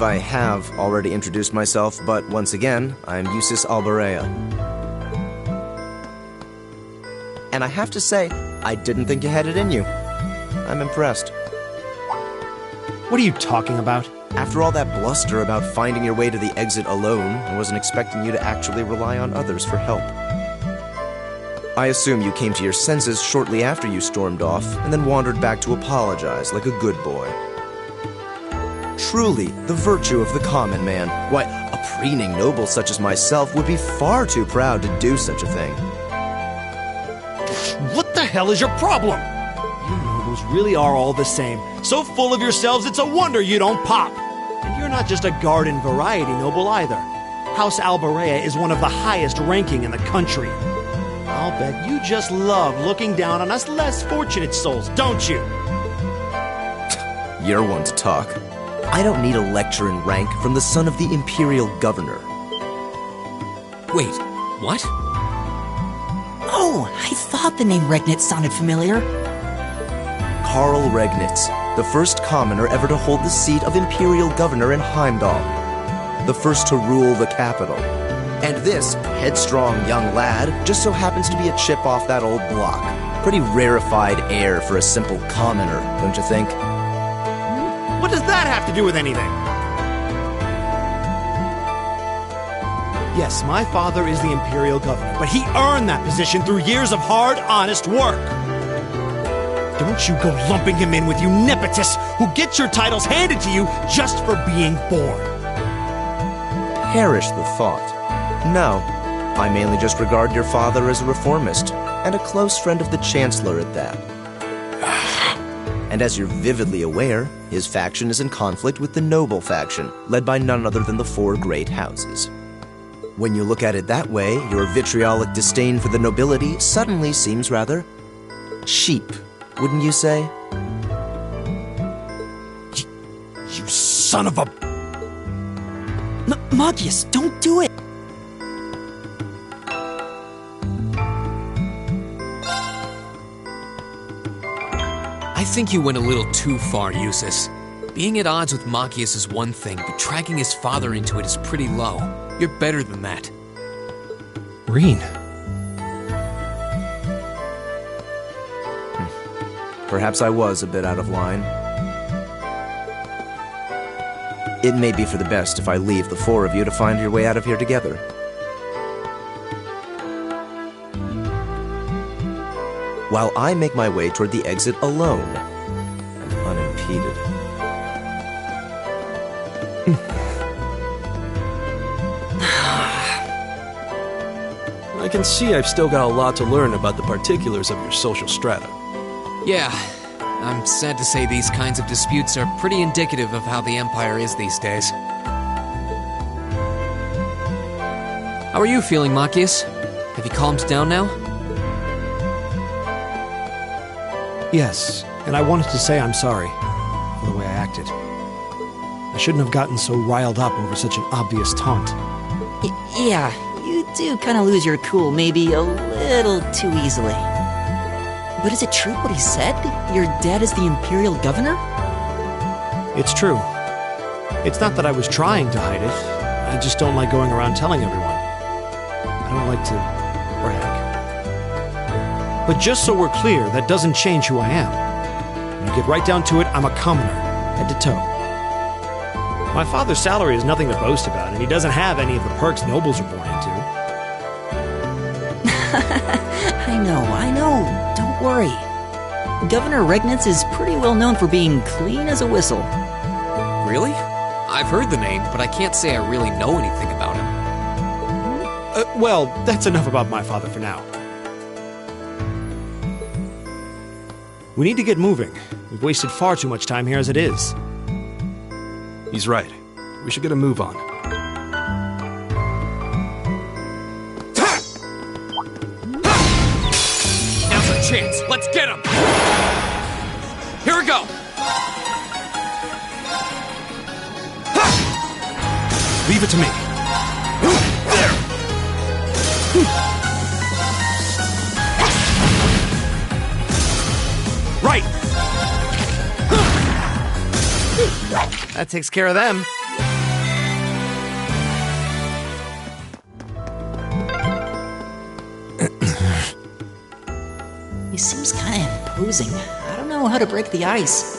I have already introduced myself, but once again, I'm Eustace Alberea. And I have to say, I didn't think you had it in you. I'm impressed. What are you talking about? After all that bluster about finding your way to the exit alone, I wasn't expecting you to actually rely on others for help. I assume you came to your senses shortly after you stormed off, and then wandered back to apologize like a good boy. Truly, the virtue of the common man. Why, a preening noble such as myself would be far too proud to do such a thing. What the hell is your problem? You nobles really are all the same. So full of yourselves, it's a wonder you don't pop. And you're not just a garden variety noble either. House Alberea is one of the highest ranking in the country. I'll bet you just love looking down on us less fortunate souls, don't you? You're one to talk. I don't need a lecture in rank from the son of the Imperial Governor. Wait, what? Oh, I thought the name Regnitz sounded familiar. Karl Regnitz, the first commoner ever to hold the seat of Imperial Governor in Heimdall. The first to rule the capital. And this headstrong young lad just so happens to be a chip off that old block. Pretty rarefied air for a simple commoner, don't you think? What does that have to do with anything? Yes, my father is the Imperial Governor, but he earned that position through years of hard, honest work. Don't you go lumping him in with you nepotists who get your titles handed to you just for being born. Perish the thought. No, I mainly just regard your father as a reformist, and a close friend of the Chancellor at that. And as you're vividly aware, his faction is in conflict with the noble faction, led by none other than the four great houses. When you look at it that way, your vitriolic disdain for the nobility suddenly seems rather cheap, wouldn't you say? You son of a... Magius, don't do it! I think you went a little too far, Eustace. Being at odds with Machias is one thing, but dragging his father into it is pretty low. You're better than that. Reen. Perhaps I was a bit out of line. It may be for the best if I leave the four of you to find your way out of here together. While I make my way toward the exit alone and unimpeded. I can see I've still got a lot to learn about the particulars of your social strata. Yeah, I'm sad to say these kinds of disputes are pretty indicative of how the Empire is these days. How are you feeling, Machias? Have you calmed down now? Yes, and I wanted to say I'm sorry for the way I acted. I shouldn't have gotten so riled up over such an obvious taunt. Yeah, you do kind of lose your cool maybe a little too easily. But is it true what he said? Your dad is the Imperial Governor? It's true. It's not that I was trying to hide it. I just don't like going around telling everyone. I don't like to brag. But just so we're clear, that doesn't change who I am. When you get right down to it, I'm a commoner, head to toe. My father's salary is nothing to boast about, and he doesn't have any of the perks nobles are born into. I know. Don't worry. Governor Regnitz is pretty well known for being clean as a whistle. Really? I've heard the name, but I can't say I really know anything about him. Well, that's enough about my father for now. We need to get moving. We've wasted far too much time here as it is. He's right. We should get a move on. Now's our chance. Let's get him! Here we go! Leave it to me. There! Right! That takes care of them. He seems kind of imposing. I don't know how to break the ice.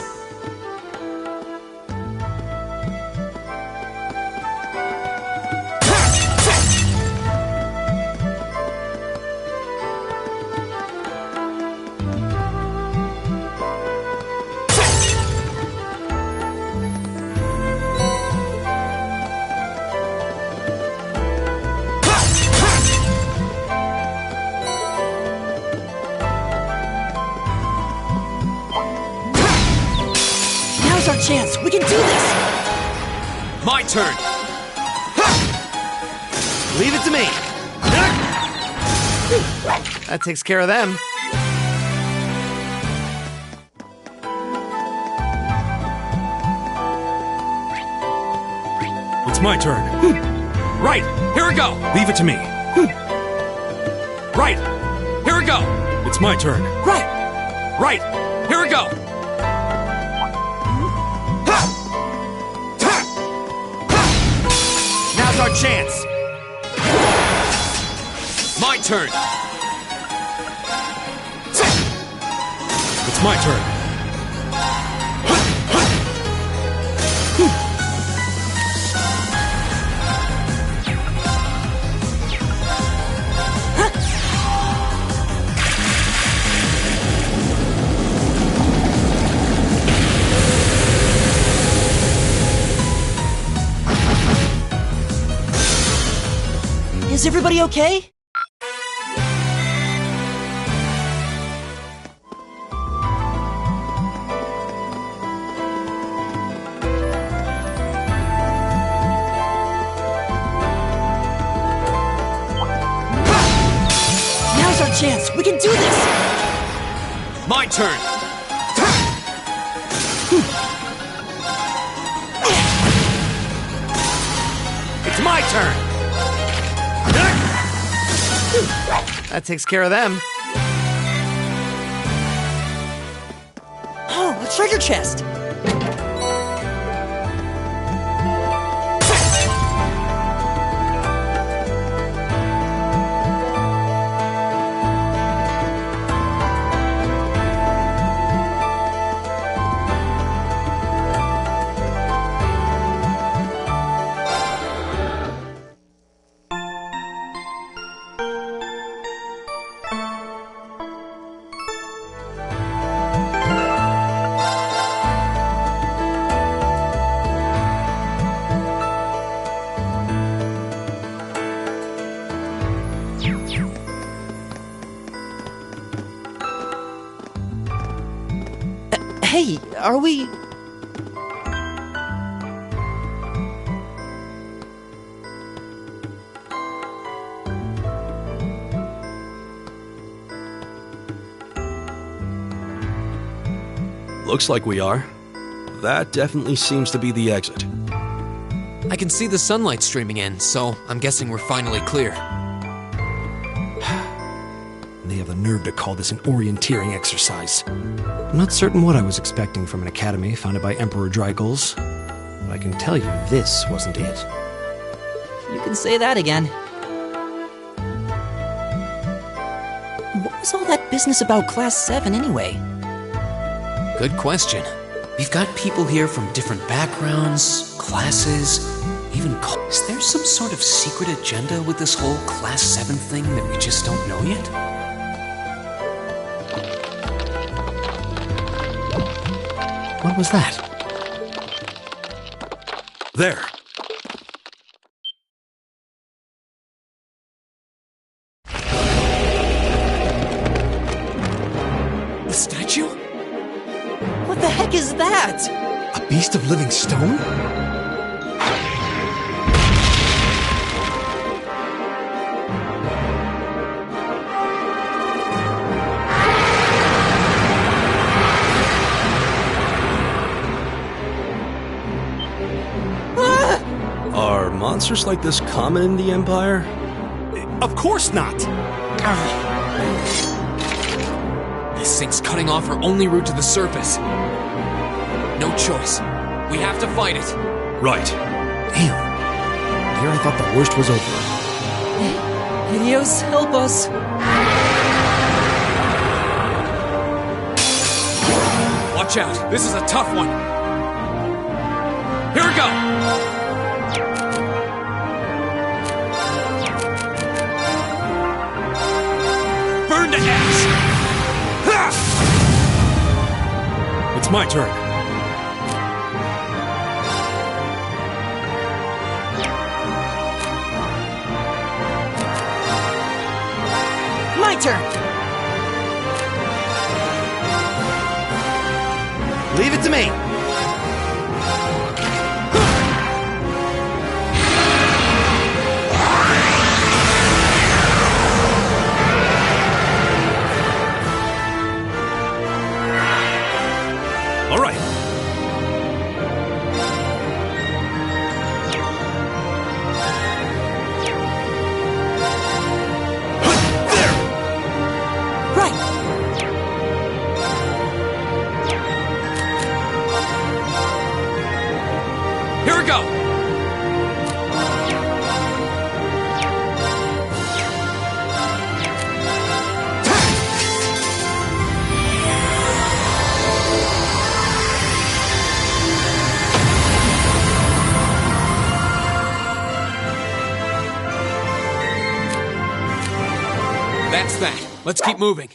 Now's our chance. We can do this. My turn! Leave it to me. That takes care of them. It's my turn. Right! Here we go! Leave it to me. Right! Here we go! It's my turn. Right! Right! Here we go! Now's our chance. My turn! It's my turn. Is everybody okay? Now's our chance. We can do this. My turn! It's my turn. That takes care of them. Oh, a treasure chest. Hey, are we... Looks like we are. That definitely seems to be the exit. I can see the sunlight streaming in, so I'm guessing we're finally clear. They have the nerve to call this an orienteering exercise. I'm not certain what I was expecting from an academy founded by Emperor Drygles, but I can tell you this wasn't it. You can say that again. What was all that business about Class 7 anyway? Good question. We've got people here from different backgrounds, classes, even Is there some sort of secret agenda with this whole Class 7 thing that we just don't know yet? What was that? There. The statue? What the heck is that? A beast of living stone? Are monsters like this common in the Empire? Of course not! This thing's cutting off our only route to the surface. No choice. We have to fight it. Right. Damn. Here I thought the worst was over. Dios, help us. Watch out, this is a tough one. Here we go! Burn to ash! Ha! It's my turn. My turn! Leave it to me! All right. Here we go! That's that. Let's keep moving.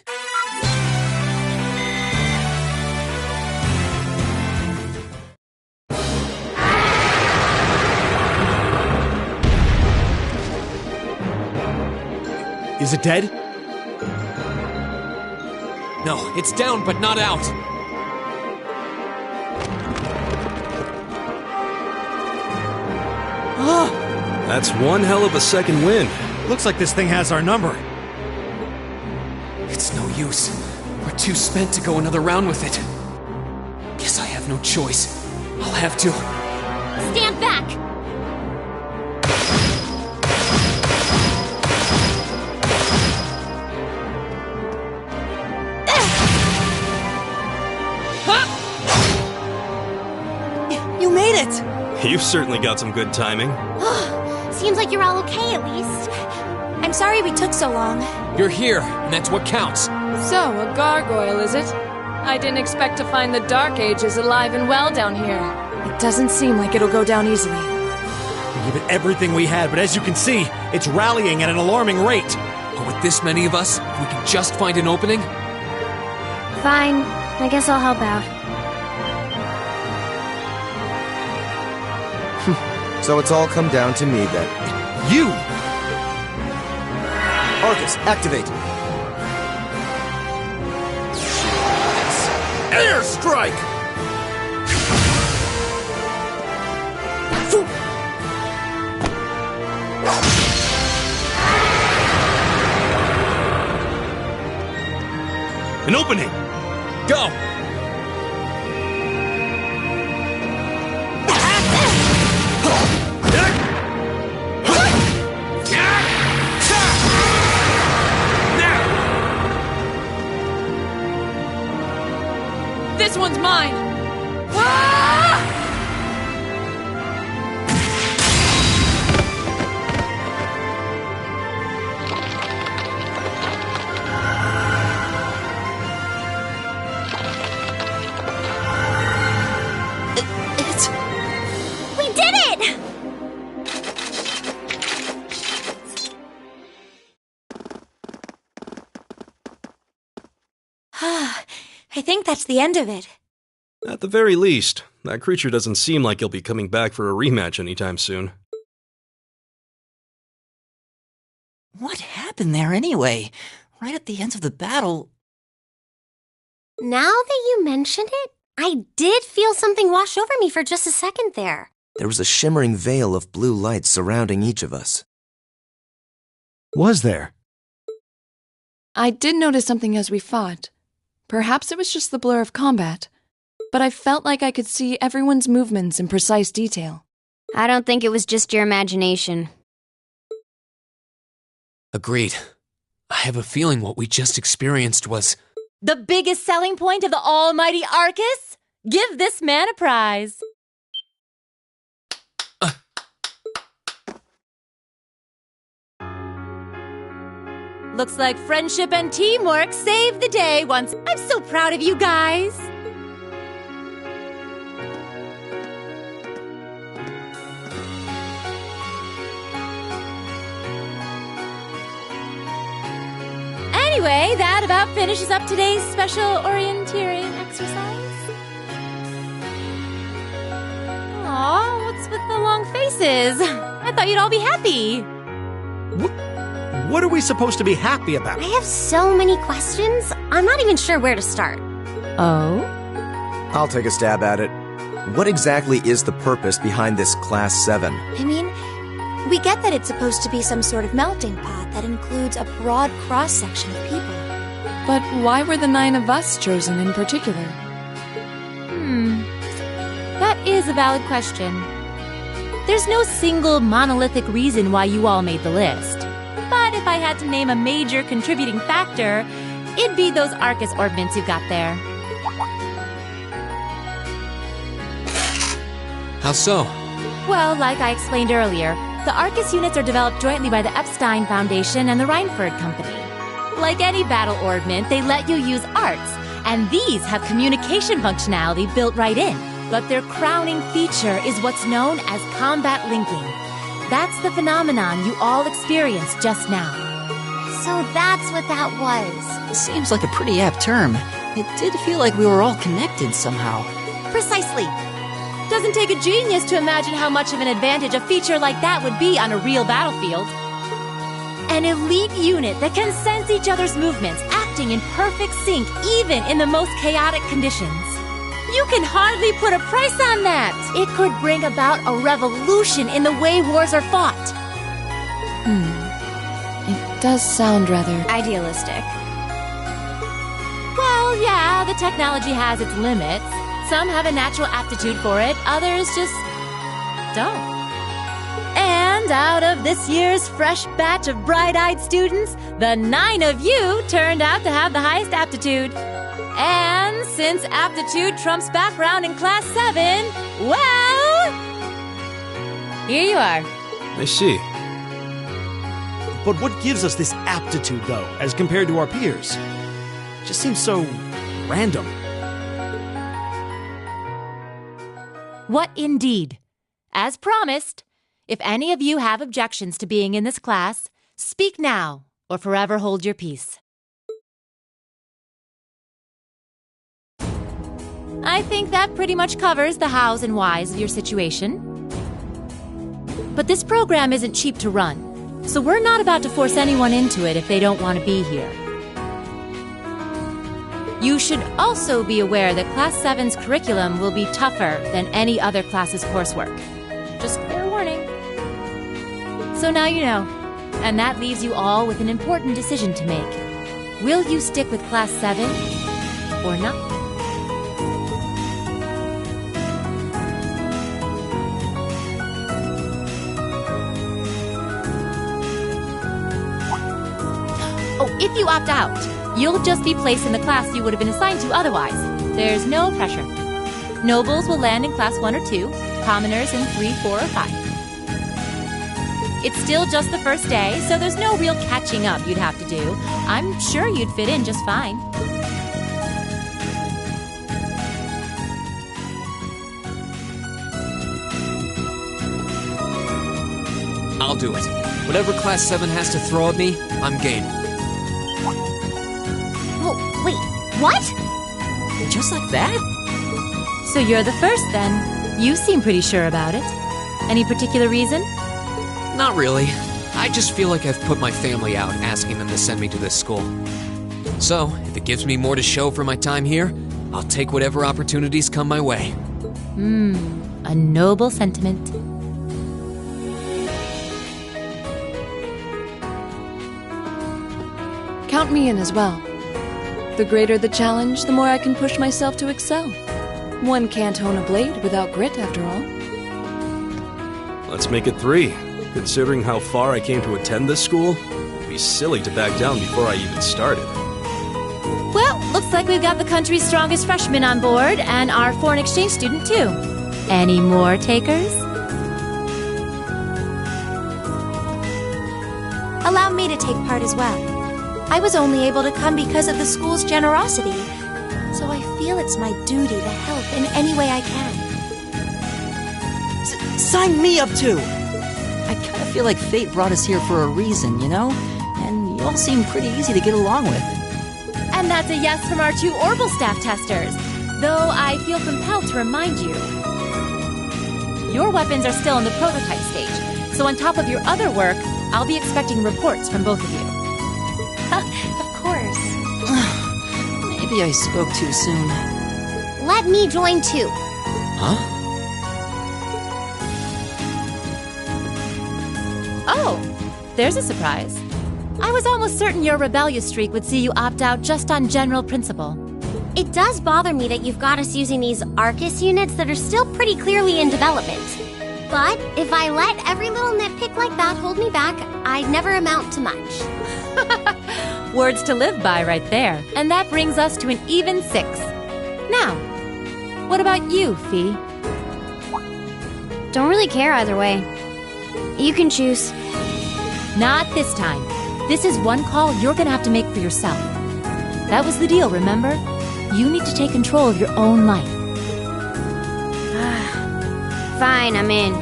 Is it dead? No, it's down but not out. That's one hell of a second win. Looks like this thing has our number. It's no use. We're too spent to go another round with it. Guess I have no choice. I'll have to. Stand back! You made it! You've certainly got some good timing. Seems like you're all okay, at least. I'm sorry we took so long. You're here, and that's what counts. So, a gargoyle, is it? I didn't expect to find the Dark Ages alive and well down here. It doesn't seem like it'll go down easily. We give it everything we had, but as you can see, it's rallying at an alarming rate. But with this many of us, if we can just find an opening... Fine. I guess I'll help out. So it's all come down to me then. You! Arcus, activate! Airstrike! An opening! Go! This one's mine! We did it! I think that's the end of it. At the very least, that creature doesn't seem like he'll be coming back for a rematch anytime soon. What happened there anyway? Right at the end of the battle... Now that you mention it, I did feel something wash over me for just a second there. There was a shimmering veil of blue light surrounding each of us. Was there? I did notice something as we fought. Perhaps it was just the blur of combat, but I felt like I could see everyone's movements in precise detail. I don't think it was just your imagination. Agreed. I have a feeling what we just experienced was... The biggest selling point of the almighty Arcus? Give this man a prize. Looks like friendship and teamwork saved the day once. I'm so proud of you guys. Anyway, that about finishes up today's special orienteering exercise. Aw, what's with the long faces? I thought you'd all be happy. What are we supposed to be happy about? I have so many questions, I'm not even sure where to start. Oh? I'll take a stab at it. What exactly is the purpose behind this Class 7? I mean, we get that it's supposed to be some sort of melting pot that includes a broad cross-section of people. But why were the 9 of us chosen in particular? That is a valid question. There's no single monolithic reason why you all made the list. But if I had to name a major contributing factor, it'd be those Arcus orbments you've got there. How so? Well, like I explained earlier, the Arcus units are developed jointly by the Epstein Foundation and the Reinford Company. Like any battle orbment, they let you use arts, and these have communication functionality built right in. But their crowning feature is what's known as combat linking. That's the phenomenon you all experienced just now. So that's what that was. Seems like a pretty apt term. It did feel like we were all connected somehow. Precisely. Doesn't take a genius to imagine how much of an advantage a feature like that would be on a real battlefield. An elite unit that can sense each other's movements, acting in perfect sync even in the most chaotic conditions. You can hardly put a price on that. It could bring about a revolution in the way wars are fought. It does sound rather... Idealistic. Well, yeah, the technology has its limits. Some have a natural aptitude for it, others just don't. And out of this year's fresh batch of bright-eyed students, the 9 of you turned out to have the highest aptitude. And since aptitude trumps background in Class 7, well, here you are. I see. But what gives us this aptitude, though, as compared to our peers? It just seems so random. What indeed? As promised, if any of you have objections to being in this class, speak now or forever hold your peace. I think that pretty much covers the hows and whys of your situation. But this program isn't cheap to run, so we're not about to force anyone into it if they don't want to be here. You should also be aware that Class 7's curriculum will be tougher than any other class's coursework. Just fair warning. So now you know, and that leaves you all with an important decision to make. Will you stick with Class 7 or not? Oh, if you opt out, you'll just be placed in the class you would have been assigned to otherwise. There's no pressure. Nobles will land in Class 1 or 2, commoners in 3, 4, or 5. It's still just the first day, so there's no real catching up you'd have to do. I'm sure you'd fit in just fine. I'll do it. Whatever Class 7 has to throw at me, I'm game. Well, wait, what? Just like that? So you're the first, then. You seem pretty sure about it. Any particular reason? Not really. I just feel like I've put my family out asking them to send me to this school. So, if it gives me more to show for my time here, I'll take whatever opportunities come my way. A noble sentiment. Count me in as well. The greater the challenge, the more I can push myself to excel. One can't hone a blade without grit, after all. Let's make it 3. Considering how far I came to attend this school, it'd be silly to back down before I even started. Well, looks like we've got the country's strongest freshman on board, and our foreign exchange student, too. Any more takers? Allow me to take part as well. I was only able to come because of the school's generosity, so I feel it's my duty to help in any way I can. Sign me up too! I kind of feel like fate brought us here for a reason, you know? And You all seem pretty easy to get along with. And that's a yes from our 2 Orbital staff testers. Though I feel compelled to remind you, your weapons are still in the prototype stage. So on top of your other work, I'll be expecting reports from both of you. Of course. Maybe I spoke too soon. Let me join too. Huh? Oh, there's a surprise. I was almost certain your rebellious streak would see you opt out just on general principle. It does bother me that you've got us using these Arcus units that are still pretty clearly in development. But if I let every little nitpick like that hold me back, I'd never amount to much. Words to live by right there. And that brings us to an even 6. Now, what about you, Fee? Don't really care either way. You can choose. Not this time. This is one call you're gonna have to make for yourself. That was the deal, remember? You need to take control of your own life. Fine, I'm in.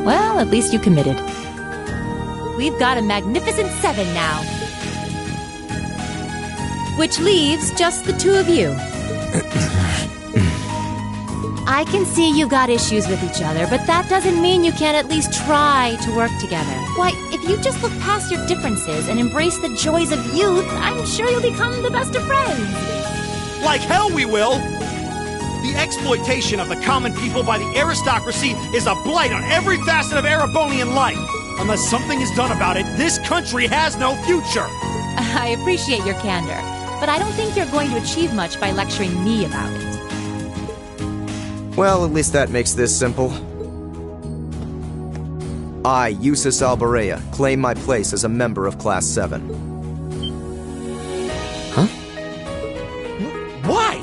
Well, at least you committed. We've got a magnificent 7 now. Which leaves just the 2 of you. I can see you've got issues with each other, but that doesn't mean you can't at least try to work together. Why, if you just look past your differences and embrace the joys of youth, I'm sure you'll become the best of friends. Like hell we will! The exploitation of the common people by the aristocracy is a blight on every facet of Erebonian life. Unless something is done about it, this country has no future. I appreciate your candor, but I don't think you're going to achieve much by lecturing me about it. Well, at least that makes this simple. I, Eustace Alberea, claim my place as a member of Class 7. Huh? Why?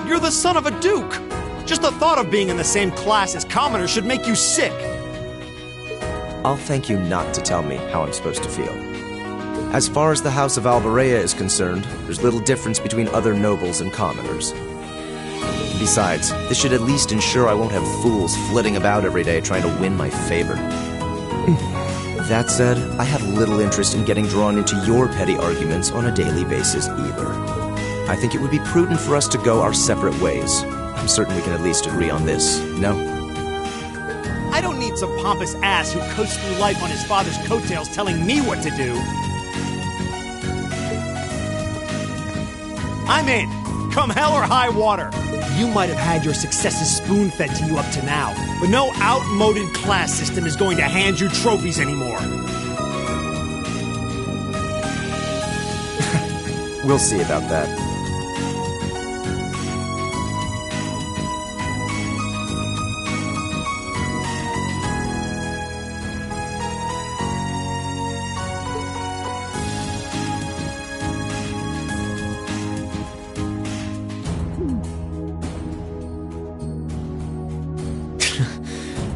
You're the son of a duke. Just the thought of being in the same class as commoners should make you sick. I'll thank you not to tell me how I'm supposed to feel. As far as the House of Alberea is concerned, there's little difference between other nobles and commoners. Besides, this should at least ensure I won't have fools flitting about every day trying to win my favor. That said, I have little interest in getting drawn into your petty arguments on a daily basis either. I think it would be prudent for us to go our separate ways. I'm certain we can at least agree on this, no? I don't need some pompous ass who coasts through life on his father's coattails telling me what to do. I'm in. Come hell or high water. You might have had your successes spoon-fed to you up to now, but no outmoded class system is going to hand you trophies anymore. We'll see about that.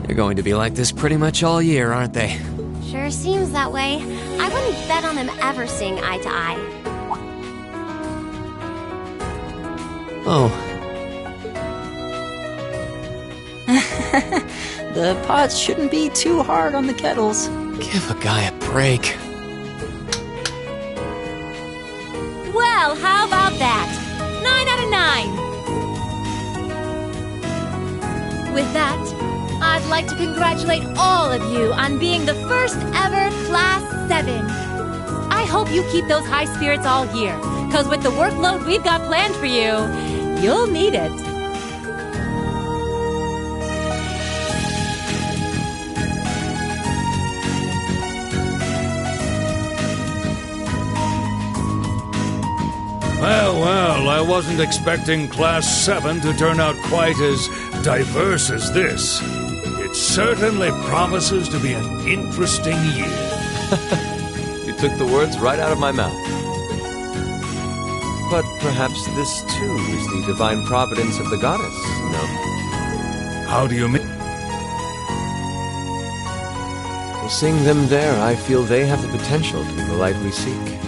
They're going to be like this pretty much all year, aren't they? Sure seems that way. I wouldn't bet on them ever seeing eye to eye. Oh. The pots shouldn't be too hard on the kettles. Give a guy a break. Well, how about that? 9 out of 9! With that, I'd like to congratulate all of you on being the first ever Class 7. I hope you keep those high spirits all year, because with the workload we've got planned for you, you'll need it. Well, I wasn't expecting Class 7 to turn out quite as diverse as this. It certainly promises to be an interesting year. You took the words right out of my mouth. But perhaps this, too, is the divine providence of the goddess, no? How do you mean? Well, seeing them there, I feel they have the potential to be the light we seek.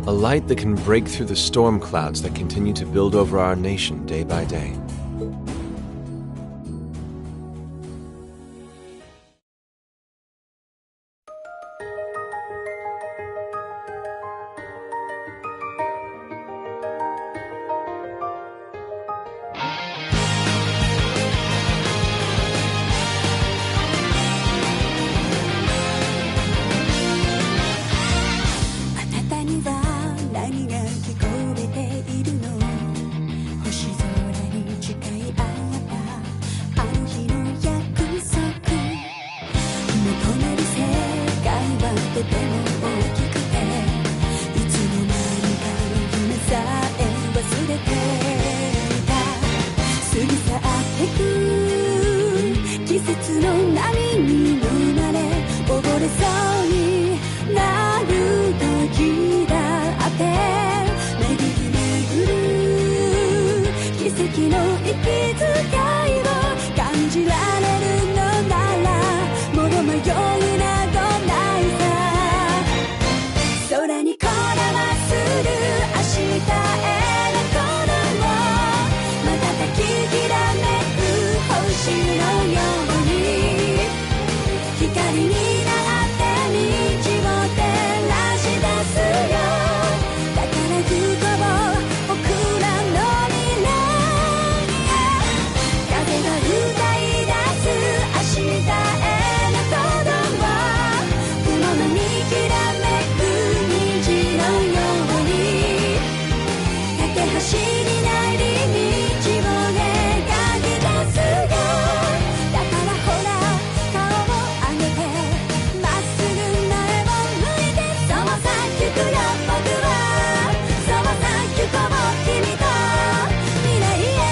A light that can break through the storm clouds that continue to build over our nation day by day. 節の波に飲まれ溺れそうになる時だって巡り巡る奇跡の息遣いを感じられるのならもう迷いなどないさ空にこだまする明日への鼓動瞬ききらめく星のように光になって道を照らし出すよ宝くこぼ僕らの未来風が歌い出す明日への鼓動雲の見きらめく虹のように架け橋になり道を描き出すよだからほら顔を上げてまっすぐ前を向いてそうさ行くよ僕はそうさ行こう君と未来へ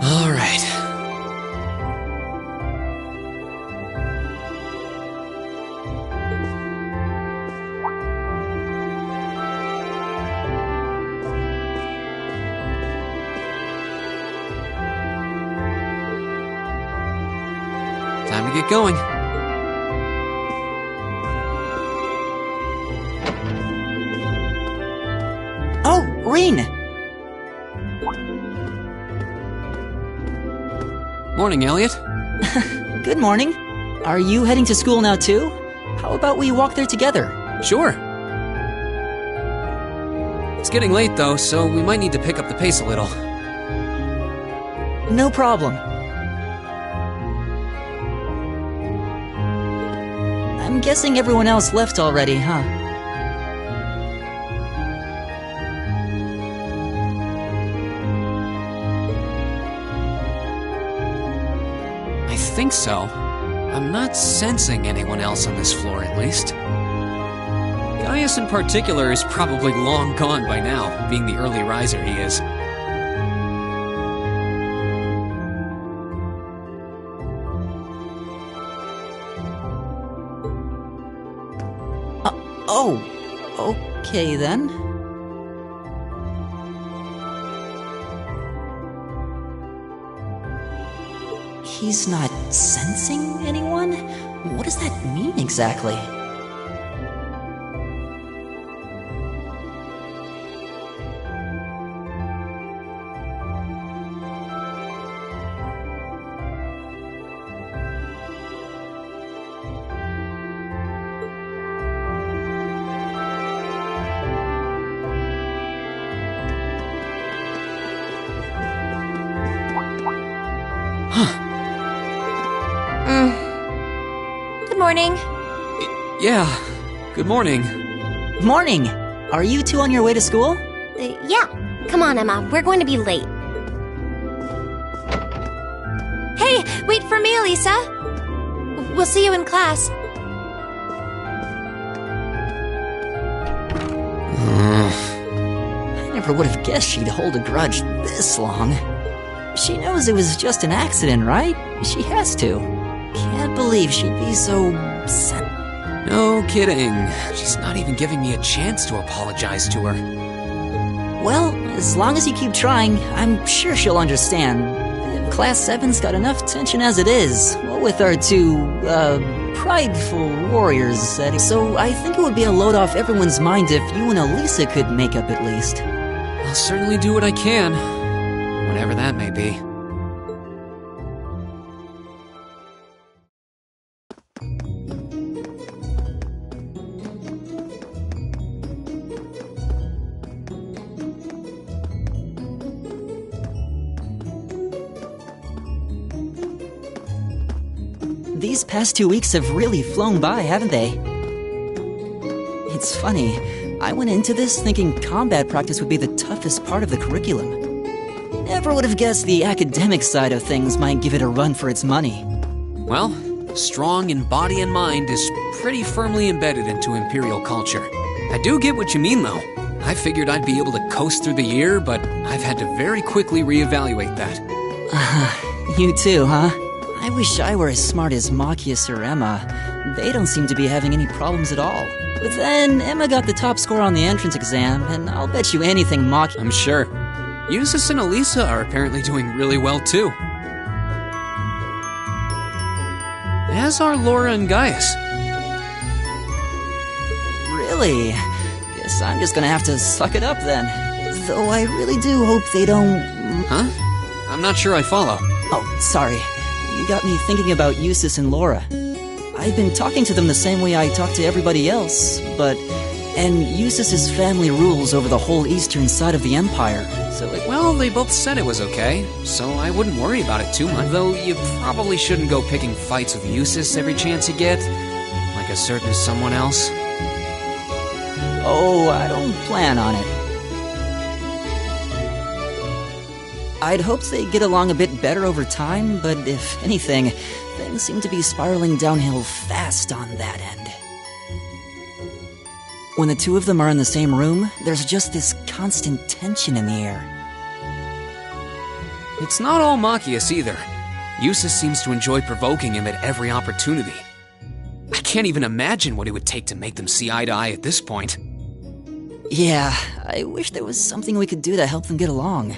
All right. Time to get going. Oh, Reen! Morning, Elliot. Good morning. Are you heading to school now too? How about we walk there together? Sure. It's getting late though, so we might need to pick up the pace a little. No problem. I'm guessing everyone else left already, huh? I think so. I'm not sensing anyone else on this floor, at least. Gaius in particular is probably long gone by now, being the early riser he is. Okay then. He's not sensing anyone? What does that mean exactly? Good morning. Yeah, good morning. Morning! Are you two on your way to school? Yeah, Come on, Emma, we're going to be late. Hey, wait for me, Elisa. We'll see you in class. I never would have guessed she'd hold a grudge this long. She knows it was just an accident, right? She has to. Can't believe she'd be so... No kidding. She's not even giving me a chance to apologize to her. Well, as long as you keep trying, I'm sure she'll understand. Class 7's got enough tension as it is, with our two, prideful warriors. So I think it would be a load off everyone's mind if you and Elisa could make up at least. I'll certainly do what I can, whatever that may be. These past 2 weeks have really flown by, haven't they? It's funny, I went into this thinking combat practice would be the toughest part of the curriculum. Never would have guessed the academic side of things might give it a run for its money. Well, strong in body and mind is pretty firmly embedded into Imperial culture. I do get what you mean, though. I figured I'd be able to coast through the year, but I've had to very quickly reevaluate that. You too, huh? I wish I were as smart as Machias or Emma. They don't seem to be having any problems at all. But then, Emma got the top score on the entrance exam, and I'll bet you anything I'm sure. Eustace and Elisa are apparently doing really well, too. As are Laura and Gaius. Really? Guess I'm just gonna have to suck it up then. Though I really do hope they don't... Huh? I'm not sure I follow. Oh, sorry. You got me thinking about Eustace and Laura. I've been talking to them the same way I talk to everybody else, but... And Eustace's family rules over the whole eastern side of the Empire, so it... Well, they both said it was okay, so I wouldn't worry about it too much. Though you probably shouldn't go picking fights with Eustace every chance you get, like a certain someone else. Oh, I don't plan on it. I'd hoped they'd get along a bit better over time, but if anything, things seem to be spiraling downhill fast on that end. When the two of them are in the same room, there's just this constant tension in the air. It's not all Machias either. Eustace seems to enjoy provoking him at every opportunity. I can't even imagine what it would take to make them see eye to eye at this point. Yeah, I wish there was something we could do to help them get along.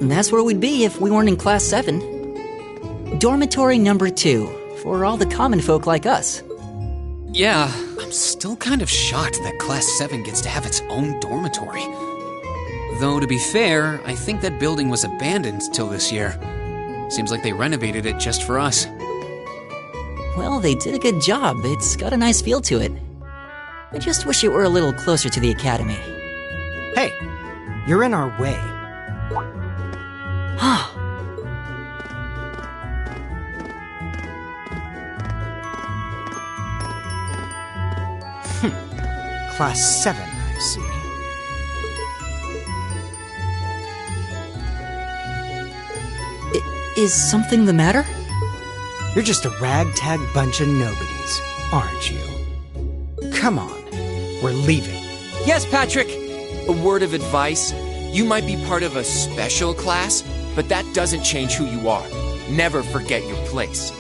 And that's where we'd be if we weren't in Class 7. Dormitory number 2, for all the common folk like us. Yeah, I'm still kind of shocked that Class 7 gets to have its own dormitory. Though, to be fair, I think that building was abandoned till this year. Seems like they renovated it just for us. Well, they did a good job. It's got a nice feel to it. I just wish it were a little closer to the academy. Hey, you're in our way. Class 7, I see. Is something the matter? You're just a ragtag bunch of nobodies, aren't you? Come on, we're leaving. Yes, Patrick! A word of advice. You might be part of a special class, but that doesn't change who you are. Never forget your place.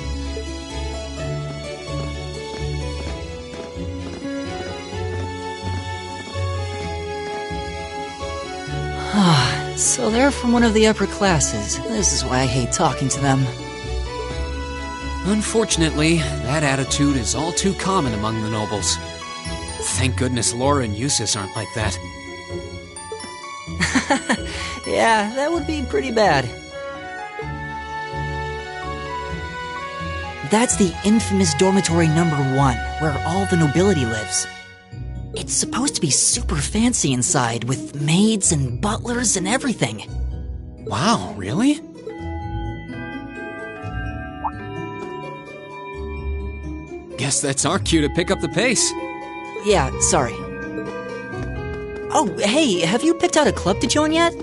So they're from one of the upper classes. This is why I hate talking to them. Unfortunately, that attitude is all too common among the nobles. Thank goodness Laura and Eustace aren't like that. Yeah, that would be pretty bad. That's the infamous dormitory number 1, where all the nobility lives. It's supposed to be super fancy inside, with maids and butlers and everything. Wow, really? Guess that's our cue to pick up the pace. Yeah, sorry. Oh, hey, have you picked out a club to join yet?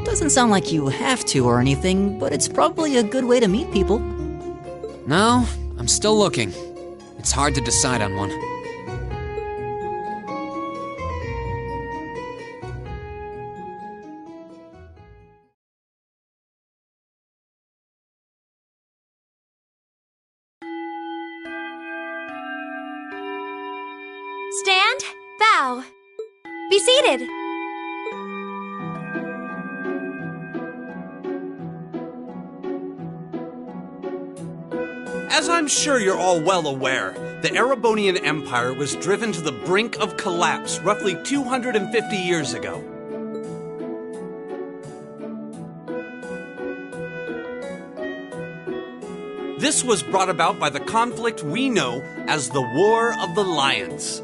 Doesn't sound like you have to or anything, but it's probably a good way to meet people. No, I'm still looking. It's hard to decide on one. Stand, bow. Be seated. As I'm sure you're all well aware, the Erebonian Empire was driven to the brink of collapse roughly 250 years ago. This was brought about by the conflict we know as the War of the Lions.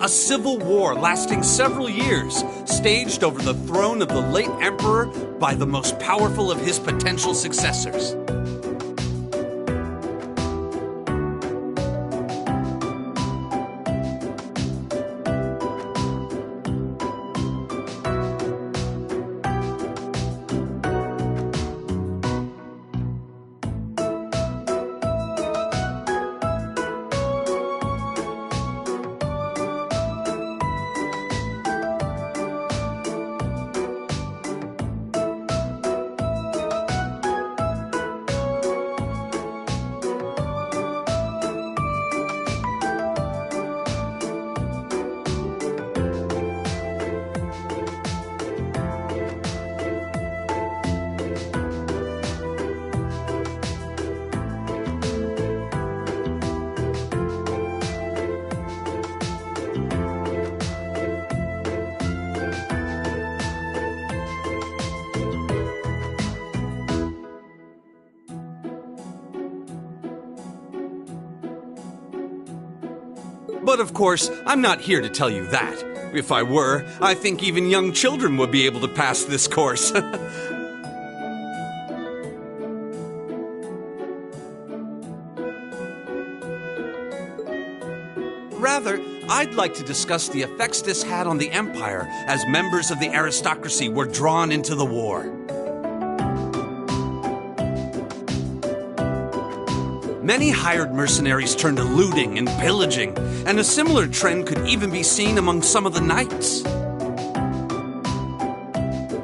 A civil war lasting several years, staged over the throne of the late emperor by the most powerful of his potential successors. But of course, I'm not here to tell you that. If I were, I think even young children would be able to pass this course. Rather, I'd like to discuss the effects this had on the Empire as members of the aristocracy were drawn into the war. Many hired mercenaries turned to looting and pillaging, and a similar trend could even be seen among some of the knights.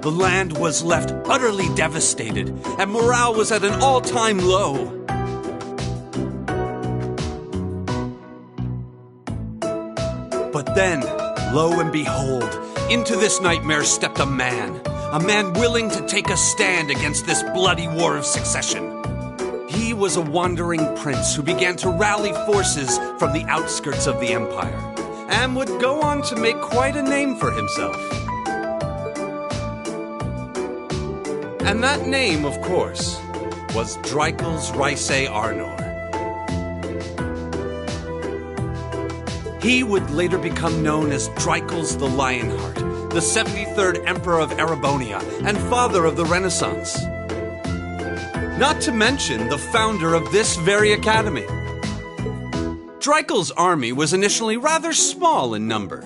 The land was left utterly devastated, and morale was at an all-time low. But then, lo and behold, into this nightmare stepped a man willing to take a stand against this bloody war of succession. He was a wandering prince who began to rally forces from the outskirts of the empire, and would go on to make quite a name for himself. And that name, of course, was Drycles Ricey Arnor. He would later become known as Drycles the Lionheart, the 73rd Emperor of Erebonia, and father of the Renaissance. Not to mention the founder of this very academy. Drycles' army was initially rather small in number.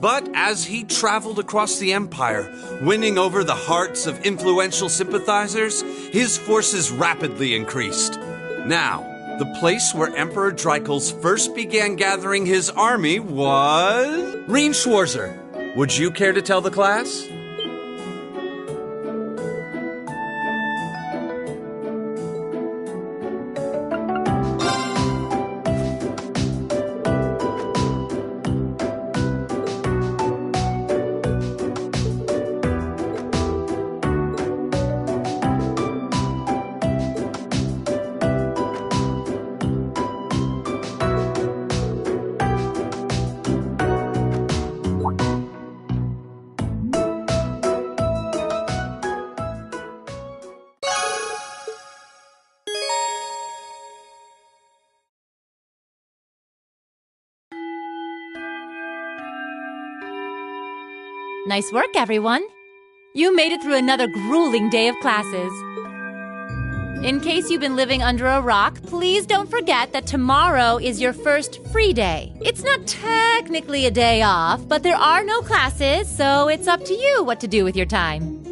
But as he traveled across the empire, winning over the hearts of influential sympathizers, his forces rapidly increased. Now, the place where Emperor Drycles first began gathering his army was... Reen Schwarzer, would you care to tell the class? Nice work, everyone. You made it through another grueling day of classes. In case you've been living under a rock, please don't forget that tomorrow is your first free day. It's not technically a day off, but there are no classes, so it's up to you what to do with your time.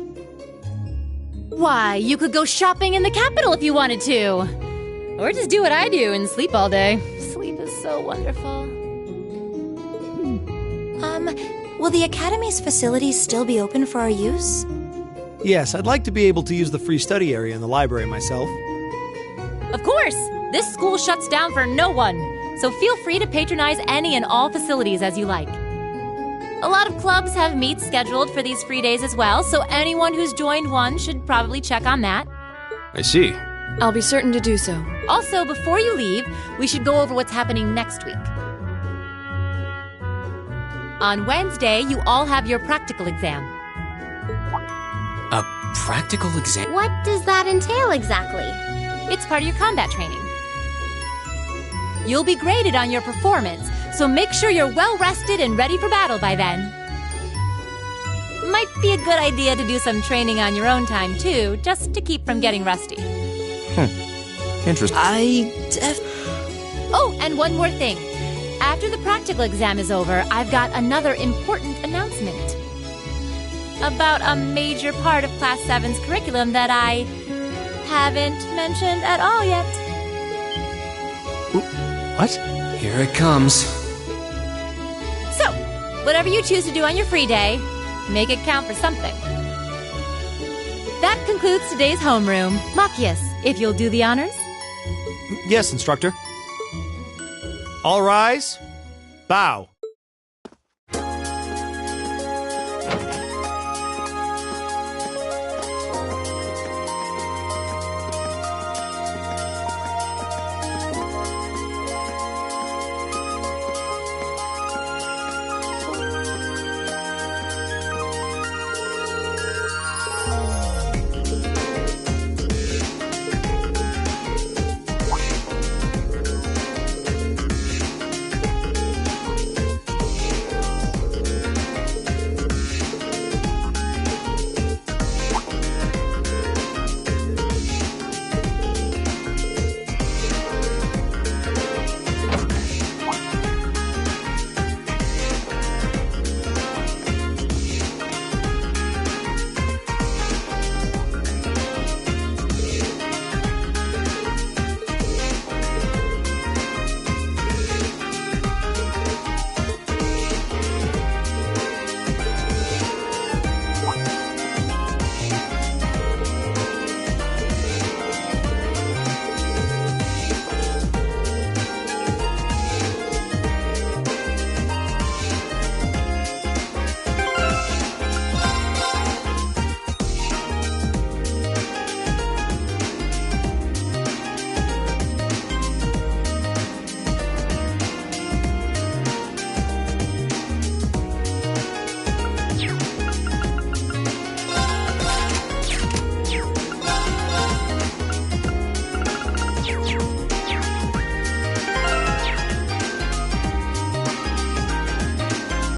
Why, you could go shopping in the capital if you wanted to. Or just do what I do and sleep all day. Sleep is so wonderful. Will the Academy's facilities still be open for our use? Yes, I'd like to be able to use the free study area in the library myself. Of course! This school shuts down for no one, so feel free to patronize any and all facilities as you like. A lot of clubs have meets scheduled for these free days as well, so anyone who's joined one should probably check on that. I see. I'll be certain to do so. Also, before you leave, we should go over what's happening next week. On Wednesday, you all have your practical exam. A practical exam? What does that entail exactly? It's part of your combat training. You'll be graded on your performance, so make sure you're well rested and ready for battle by then. Might be a good idea to do some training on your own time, too, just to keep from getting rusty. Interesting. Oh, and one more thing. After the practical exam is over, I've got another important announcement. About a major part of Class 7's curriculum that I haven't mentioned at all yet. What? Here it comes. So, whatever you choose to do on your free day, make it count for something. That concludes today's homeroom. Machias, if you'll do the honors. Yes, instructor. All rise. Bow.